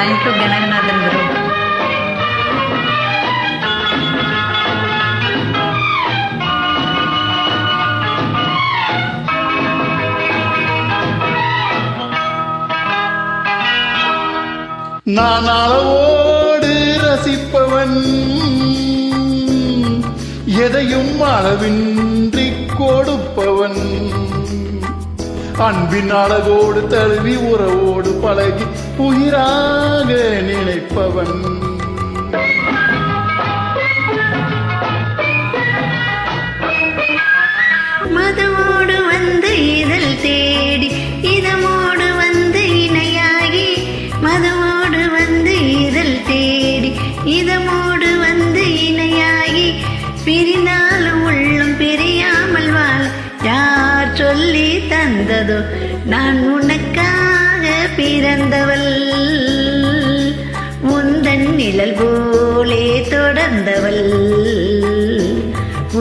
Thank you, Gananathan Guru. நான் அளவோடு ரசிப்பவன், எதையும் அளவின்றி கொடுப்பவன், அன்பின் அழகோடு தழுவி உறவோடு பழகி உயிராக நினைப்பவன். மதுவோடு வந்து இதழ் தேடி இதமோடு வந்து இணையாகி, மதுவோடு வந்து இதழ் தேடி இதமோடு வந்து இணையாகி, பிரிந்தாலும் உள்ளம் பிரியாமல் வாழ் யார் சொல்லி தந்ததோ, நான் உனக்காக பிறந்தவள், உந்தன் நிழல் போலே தொடர்ந்தவள்,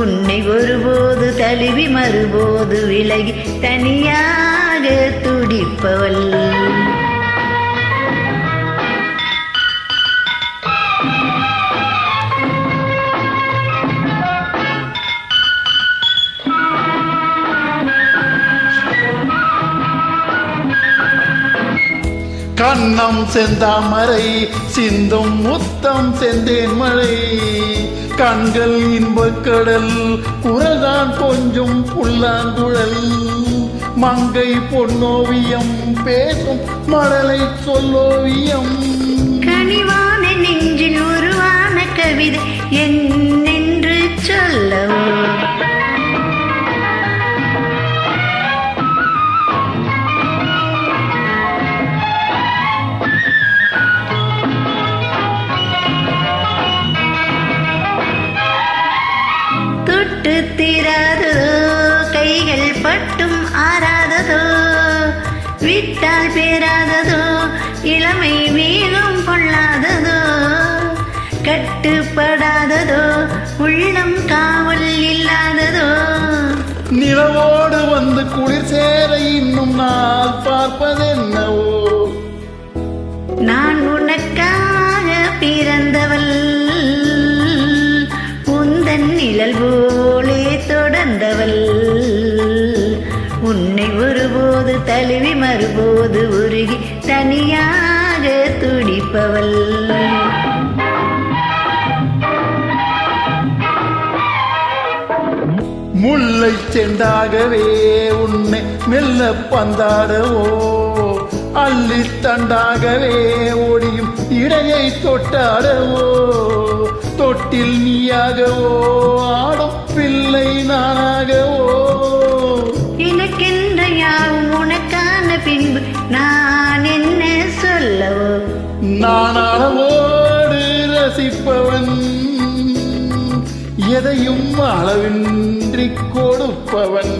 உன்னை ஒருபோது தழுவி மறுபோது விலகி தனியாக துடிப்பவள். கண்ணம் செந்தாமரை சிந்தும் முத்தம் செந்தேன் மழை, கண்கள் இன்பக்கடல் குரல்தான் கொஞ்சம் புல்லாங்குழல், மங்கை பொன்னோவியம் பேசும் மழலை சொல்லோவியம், கனிவான நெஞ்சில் உருவான கவிதை என்னென்று சொல்லவோ, தொட்டு தீராததோ கைகள் பட்டும் ஆறாததோ, விட்டால் பேராததோ இளமை வேகம் கொள்ளாததோ, கட்டுப்படாததோ உள்ளம் காவல் இல்லாததோ, நிலவோடு வந்து குளிர் சேர இன்னும் நாள் பார்ப்பதென்னவோ, நான் உனக்காக பிறந்தவள், உந்தன் நிழல் போலே தொடர்ந்தவள், உன்னை ஒருபோது தழுவி மறுபோது உருகி தனியாக துடிப்பவள். முல்லை செண்டாகவே உன்னை மெல்ல பந்தாடவோ, அள்ளித்தண்டாகவே ஓடியும் இடையை தொட்டாடவோ, தொட்டில் நீயாகவோ ஆடும் பிள்ளை நானாகவோ, எனக்கென்ற யாவும் உனக்கான பின்பு நான் என்ன சொல்லவோ, நான் அளவோடு ரசிப்பவன், எதையும் அளவின்றி கொடுப்பவன்,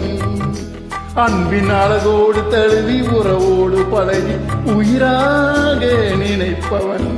அன்பின் அழகோடு தழுவி உறவோடு பழகி உயிராக நினைப்பவன்.